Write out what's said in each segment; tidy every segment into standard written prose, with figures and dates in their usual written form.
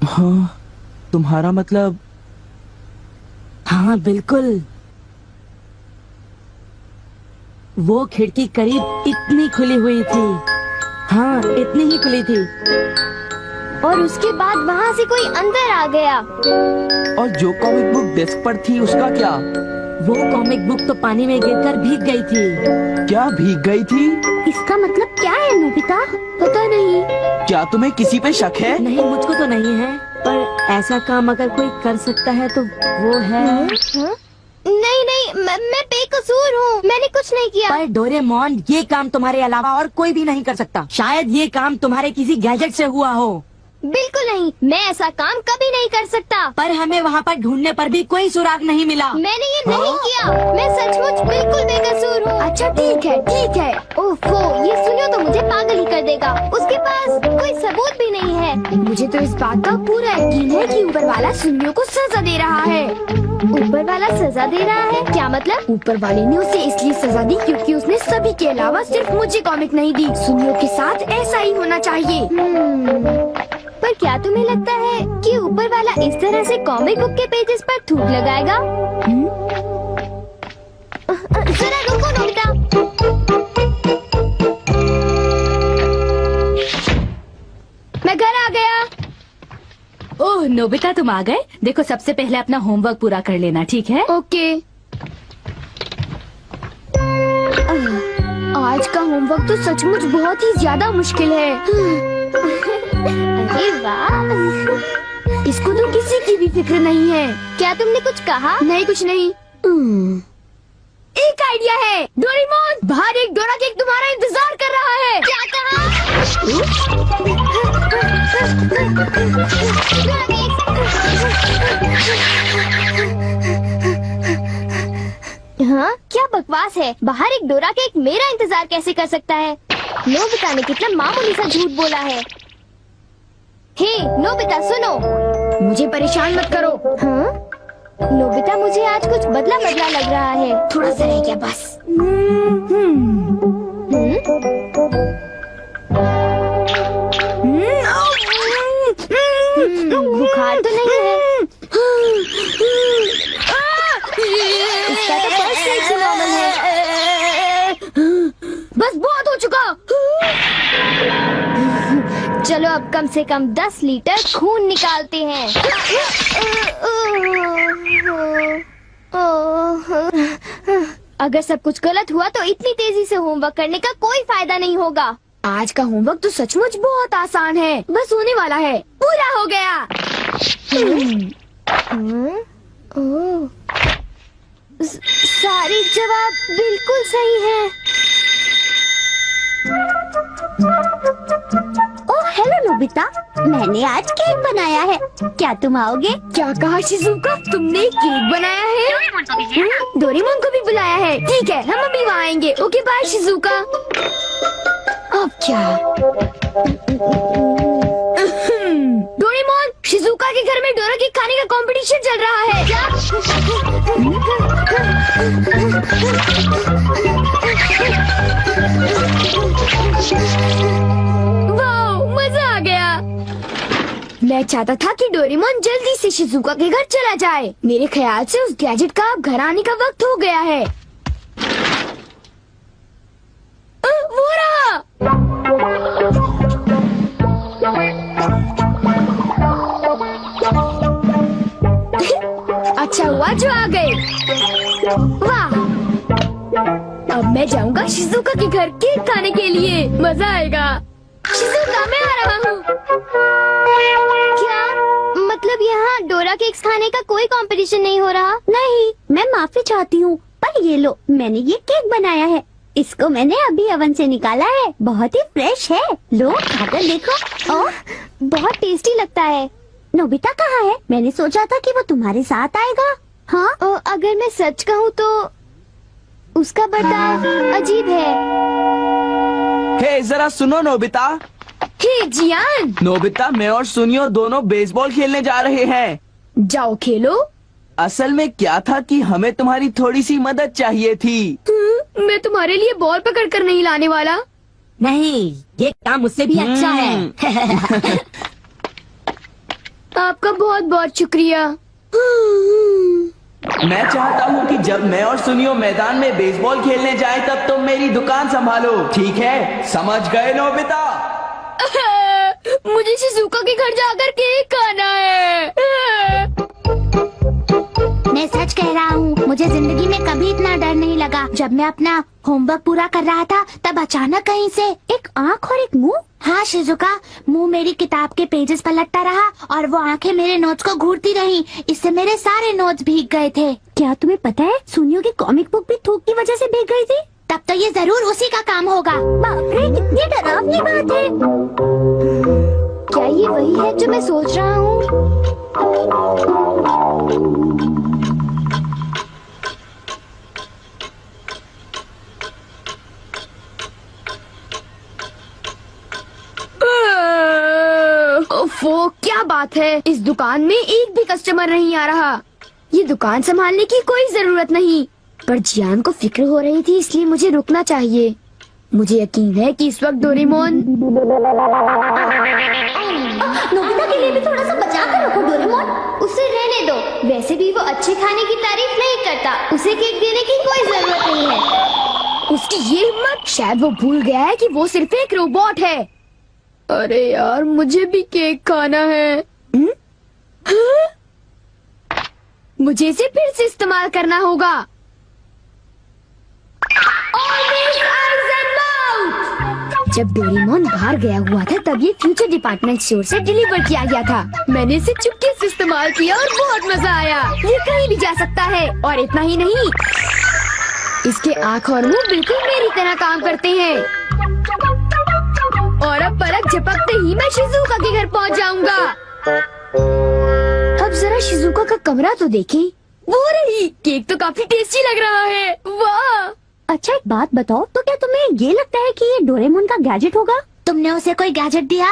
हाँ, तुम्हारा मतलब? हाँ बिल्कुल, वो खिड़की करीब इतनी खुली हुई थी। हाँ, इतनी ही खुली थी। और उसके बाद वहाँ से कोई अंदर आ गया। और जो कॉमिक बुक डेस्क पर थी उसका क्या? वो कॉमिक बुक तो पानी में गिरकर भीग गई थी। क्या भीग गई थी? इसका मतलब क्या है नोबिता? पता नहीं। क्या तुम्हें किसी पे शक है? नहीं, मुझको तो नहीं है, पर ऐसा काम अगर कोई कर सकता है तो वो है। नहीं नहीं, मैं बेकसूर हूँ, मैंने कुछ नहीं किया। पर डोरेमोन, ये काम तुम्हारे अलावा और कोई भी नहीं कर सकता। शायद ये काम तुम्हारे किसी गैजेट से हुआ हो। बिल्कुल नहीं, मैं ऐसा काम कभी नहीं कर सकता। पर हमें वहाँ पर ढूंढने पर भी कोई सुराग नहीं मिला। मैंने ये नहीं किया, मैं सचमुच बिल्कुल बेकसूर हूँ। अच्छा ठीक है ठीक है। ओफो, ये सुनियो तो मुझे पागल ही कर देगा। उसके पास कोई सबूत भी नहीं है। मुझे तो इस बात का पूरा यकीन है कि ऊपर वाला सुनियो को सजा दे रहा है। ऊपर वाला सजा दे रहा है? क्या मतलब? ऊपर वाले ने उसे इसलिए सजा दी क्योंकि उसने सभी के अलावा सिर्फ मुझे कॉमिक नहीं दी। सुनियो के साथ ऐसा ही होना चाहिए। पर क्या तुम्हें लगता है कि ऊपर वाला इस तरह से कॉमिक बुक के पेजेस पर थूक लगाएगा? जरा रुको नोबिता। मैं घर आ गया। ओह नोबिता, तुम आ गए। देखो, सबसे पहले अपना होमवर्क पूरा कर लेना, ठीक है? ओके। आज का होमवर्क तो सचमुच बहुत ही ज्यादा मुश्किल है। अरे वाह, इसको तो किसी की भी फिक्र नहीं है। क्या तुमने कुछ कहा? नहीं, कुछ नहीं। एक आइडिया है। डोरेमोन, बाहर एक डोरा केक तुम्हारा इंतजार कर रहा है। क्या कहा? हाँ, क्या बकवास है। बाहर एक डोरा केक मेरा इंतजार कैसे कर सकता है? नोबिता ने कितना मामूली सा झूठ बोला है। हे नोबिता, सुनो, मुझे परेशान मत करो। हाँ? नोबिता, मुझे आज कुछ बदला बदला लग रहा है। थोड़ा सा रह गया बस। बुखार तो नहीं है? इसका तो फर्स्ट रेट से नॉर्मल है। बस बहुत हो चुका। चलो अब कम से कम 10 लीटर खून निकालते हैं। अगर सब कुछ गलत हुआ तो इतनी तेजी से होमवर्क करने का कोई फायदा नहीं होगा। आज का होमवर्क तो सचमुच बहुत आसान है, बस होने वाला है। पूरा हो गया। सारे जवाब बिल्कुल सही हैं। ओह हेलो नोबिता, मैंने आज केक बनाया है, क्या तुम आओगे? क्या कहा शिजुका? तुमने केक बनाया है? डोरेमोन को भी बुलाया है। ठीक है, हम अभी वहाँ आएंगे। Okay bye Shizuka. अब क्या? डोरेमोन, शिजुका के घर में डोरा केक खाने का कंपटीशन चल रहा है। क्या? वाओ, मजा आ गया। मैं चाहता था कि डोरेमोन जल्दी से शिजुका के घर चला जाए। मेरे ख्याल से उस गैजेट का अब घर आने का वक्त हो गया है। वो रहा। अच्छा हुआ जो आ गए। वाह, अब मैं जाऊंगा शिजुका के घर केक खाने के लिए। मजा आएगा। शिजुका, मैं आ रहा हूँ। क्या मतलब यहाँ डोरा केक्स खाने का कोई कंपटीशन नहीं हो रहा? नहीं, मैं माफी चाहती हूँ, पर ये लो, मैंने ये केक बनाया है। इसको मैंने अभी ओवन से निकाला है, बहुत ही फ्रेश है। लो खाकर देखो। ओह, बहुत टेस्टी लगता है। नोबिता कहाँ है? मैंने सोचा था कि वो तुम्हारे साथ आएगा। हाँ, अगर मैं सच कहूँ तो उसका बर्ताव अजीब है। हे जरा सुनो नोबिता। हे जियान। नोबिता, मैं और सुनियो दोनों बेसबॉल खेलने जा रहे हैं। जाओ खेलो। असल में क्या था कि हमें तुम्हारी थोड़ी सी मदद चाहिए थी। मैं तुम्हारे लिए बॉल पकड़ कर नहीं लाने वाला। नहीं, ये काम मुझसे भी अच्छा है। आपका बहुत बहुत शुक्रिया। मैं चाहता हूँ कि जब मैं और सुनियो मैदान में बेसबॉल खेलने जाएं तब तुम मेरी दुकान संभालो, ठीक है? समझ गए नोबिता? मुझे शिजुका के घर जाकर केक खाना है। मैं सच कह रहा हूँ, मुझे जिंदगी में कभी इतना डर नहीं लगा। जब मैं अपना होमवर्क पूरा कर रहा था तब अचानक कहीं से एक आँख और एक मुंह। हाँ शिजुका, मुंह मेरी किताब के पेजेस पलटता रहा और वो आंखें मेरे नोट्स को घूरती रहीं। इससे मेरे सारे नोट्स भीग गए थे। क्या तुम्हें पता है, सुनियो की कॉमिक बुक भी थूक की वजह से भीग गई थी? तब तो ये जरूर उसी का काम होगा। बाप रे, कितनी डरावनी बात है। क्या ये वही है जो मैं सोच रहा हूँ? ओफो, क्या बात है, इस दुकान में एक भी कस्टमर नहीं आ रहा। ये दुकान संभालने की कोई जरूरत नहीं, पर जियान को फिक्र हो रही थी, इसलिए मुझे रुकना चाहिए। मुझे यकीन है कि इस वक्त डोरेमोन। नोबिता के लिए भी थोड़ा सा बचा कर रखो डोरेमोन। उसे रहने दो, वैसे भी वो अच्छे खाने की तारीफ नहीं करता। उसे केक देने की कोई जरूरत नहीं है। उसकी ये हिम्मत, शायद वो भूल गया है कि वो सिर्फ एक रोबोट है। अरे यार, मुझे भी केक खाना है। हाँ? मुझे इसे फिर से इस्तेमाल करना होगा। जब डोरेमोन बाहर गया हुआ था तब ये फ्यूचर डिपार्टमेंट स्टोर से डिलीवर किया गया था। मैंने इसे चुपके से इस्तेमाल किया और बहुत मजा आया। ये कहीं भी जा सकता है, और इतना ही नहीं, इसके आँख और मुंह बिल्कुल मेरी तरह काम करते हैं। और अब पलक झपकते ही मैं शिजुका के घर पहुंच जाऊंगा। अब जरा शिजुका का कमरा तो देखें। वो रही, केक तो काफी टेस्टी लग रहा है। वाह! अच्छा एक बात बताओ, तो क्या तुम्हें ये लगता है कि ये डोरेमोन का गैजेट होगा? तुमने उसे कोई गैजेट दिया?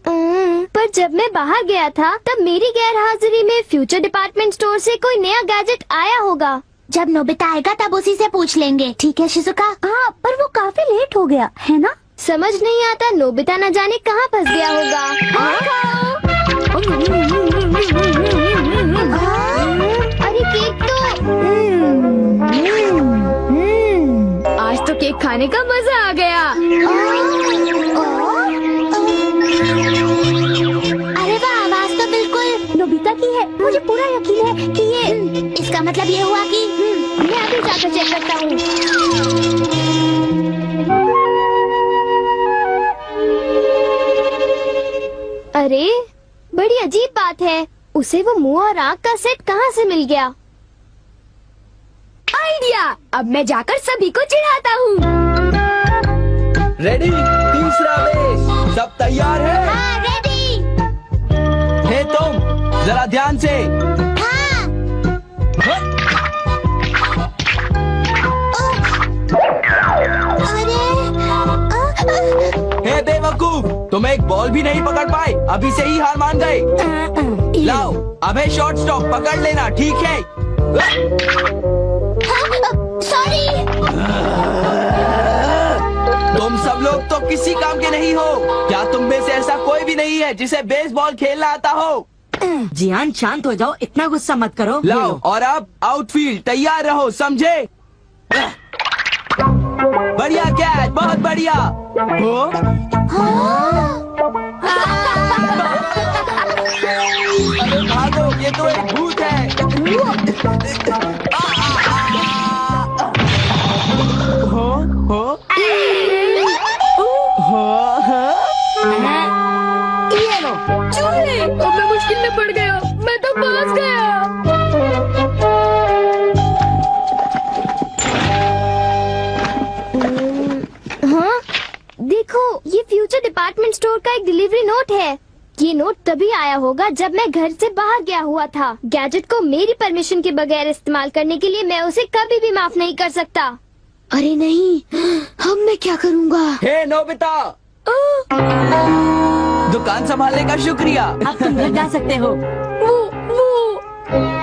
पर जब मैं बाहर गया था तब मेरी गैरहाजिरी में फ्यूचर डिपार्टमेंट स्टोर से कोई नया गैजेट आया होगा। जब नोबिता आएगा तब उसी से पूछ लेंगे, ठीक है शिजुका? हाँ, पर वो काफी लेट हो गया है ना? समझ नहीं आता, नोबिता न जाने कहाँ फंस गया होगा। अरे केक तो आज तो केक खाने का मजा आ गया। अरे वाह, आवाज तो बिल्कुल नोबिता की है। मुझे पूरा यकीन है कि ये, इसका मतलब ये हुआ कि मैं अभी जाकर चेक करता हूँ। अरे, बड़ी अजीब बात है, उसे वो मुंह और आँख का सेट कहाँ से मिल गया? आइडिया! अब मैं जाकर सभी को चिढ़ाता हूँ। रेडी? तीसरा बेस, सब तैयार है? हाँ, रेडी। हे तुम, जरा ध्यान से। हे बेवकूफ, तुम एक बॉल भी नहीं पकड़ पाए, अभी से ही हार मान गए। लाओ, अबे शॉर्ट स्टॉप पकड़ लेना, ठीक है? सॉरी। तुम सब लोग तो किसी काम के नहीं हो। क्या तुम में से ऐसा कोई भी नहीं है जिसे बेसबॉल खेलना आता हो? जियान शांत हो जाओ, इतना गुस्सा मत करो। लाओ, और अब आउटफील्ड तैयार रहो, समझे? बढ़िया कैच, बहुत बढ़िया। हो? अरे भागो, ये तो एक भूत है। हो? हो? ये लो। चूहे! अब मैं मुश्किल में पड़ गया, मैं तो फंस गया। हाँ, देखो, ये फ्यूचर डिपार्टमेंट स्टोर का एक डिलीवरी नोट है। ये नोट तभी आया होगा जब मैं घर से बाहर गया हुआ था। गैजेट को मेरी परमिशन के बगैर इस्तेमाल करने के लिए मैं उसे कभी भी माफ नहीं कर सकता। अरे नहीं, अब मैं क्या करूँगा? हे नोबिता, दुकान संभालने का शुक्रिया। अब तुम घर जा सकते हो। वो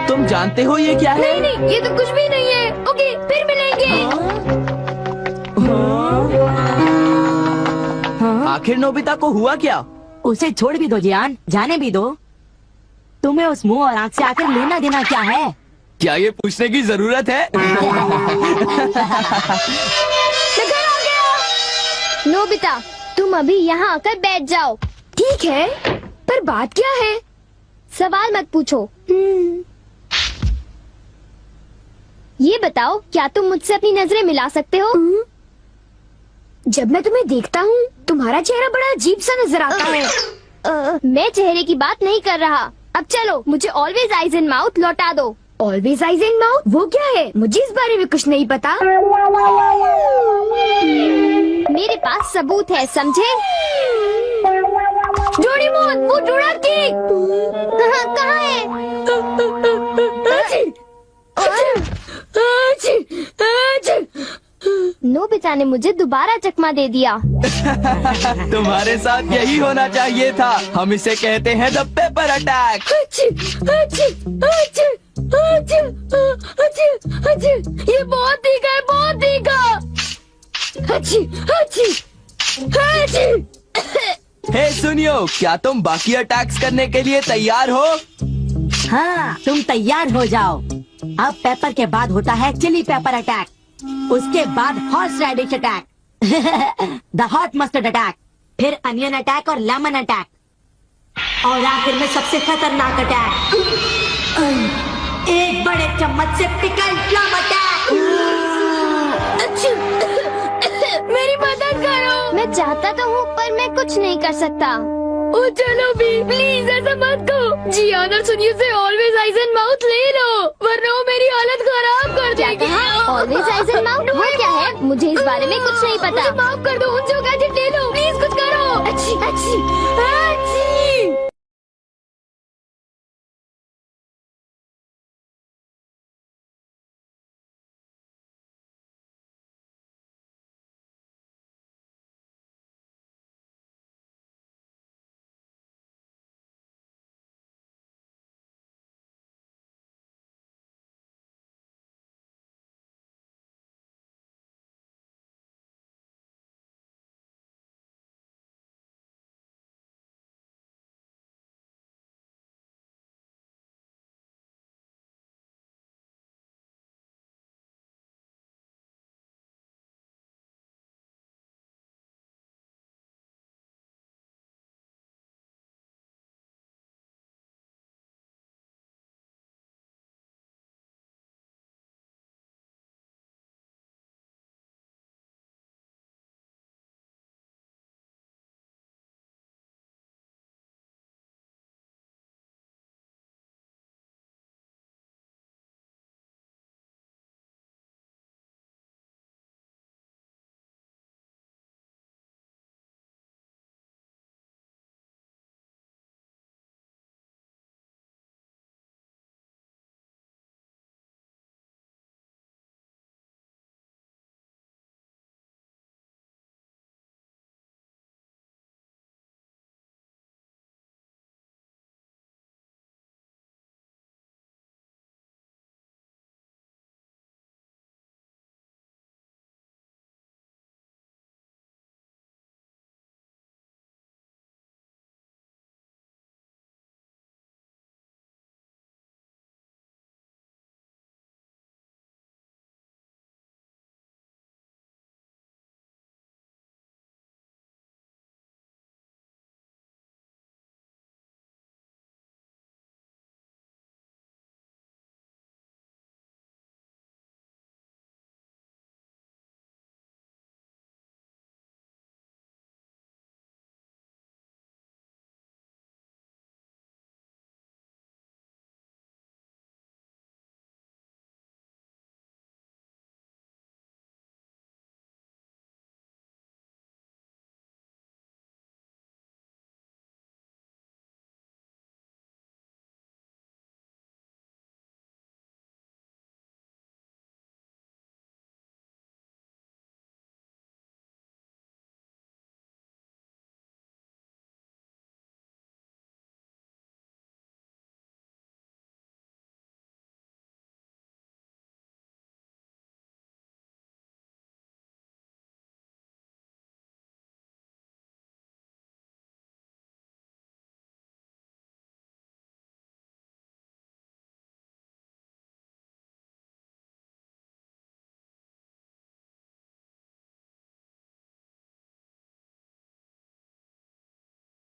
तुम जानते हो ये क्या है? नहीं नहीं, ये तो कुछ भी नहीं है। ओके, फिर मिलेंगे। आखिर नोबिता को हुआ क्या? उसे छोड़ भी दो जियान, जाने भी दो। तुम्हें उस मुंह और आँख से आकर लेना देना क्या है? क्या ये पूछने की जरूरत है? नोबिता, तुम अभी यहाँ आकर बैठ जाओ। ठीक है, पर बात क्या है? सवाल मत पूछो। ये बताओ, क्या तुम मुझसे अपनी नजरें मिला सकते हो? जब मैं तुम्हें देखता हूँ, तुम्हारा चेहरा बड़ा अजीब सा नजर आता है। मैं चेहरे की बात नहीं कर रहा। अब चलो, मुझे ऑलवेज आइज इन माउथ लौटा दो। Always eyes in mouth? वो क्या है? मुझे इस बारे में कुछ नहीं पता। मेरे पास सबूत है, समझे? डोरेमोन, वो डोराकी कहाँ है? नोबिता ने मुझे दोबारा चकमा दे दिया। तुम्हारे साथ यही होना चाहिए था। हम इसे कहते हैं द पेपर अटैक। ये बहुत तीखा है, बहुत तीखा। हे सुनियो, क्या तुम बाकी अटैक्स करने के लिए तैयार हो? हाँ, तुम तैयार हो जाओ। अब पेपर के बाद होता है चिली पेपर अटैक, उसके बाद horseradish attack, the hot mustard attack, फिर अनियन अटैक और लेमन अटैक, और आखिर में सबसे खतरनाक अटैक, एक बड़े चम्मच से पिकल प्लम अटैक। मेरी मदद करो। मैं चाहता तो हूँ, पर मैं कुछ नहीं कर सकता। ओ चलो भी, प्लीज ऐसा मत करो। जी ऑनर सुनिए से ऑलवेज आइज एंड माउथ ले लो, वरना वो मेरी हालत खराब कर देगी। ऑलवेज आइज एंड माउथ वो क्या है? मुझे इस बारे में कुछ नहीं पता। मुझे माफ कर दो, उन जो गैजेट ले लो, प्लीज कुछ करो। अच्छी अच्छी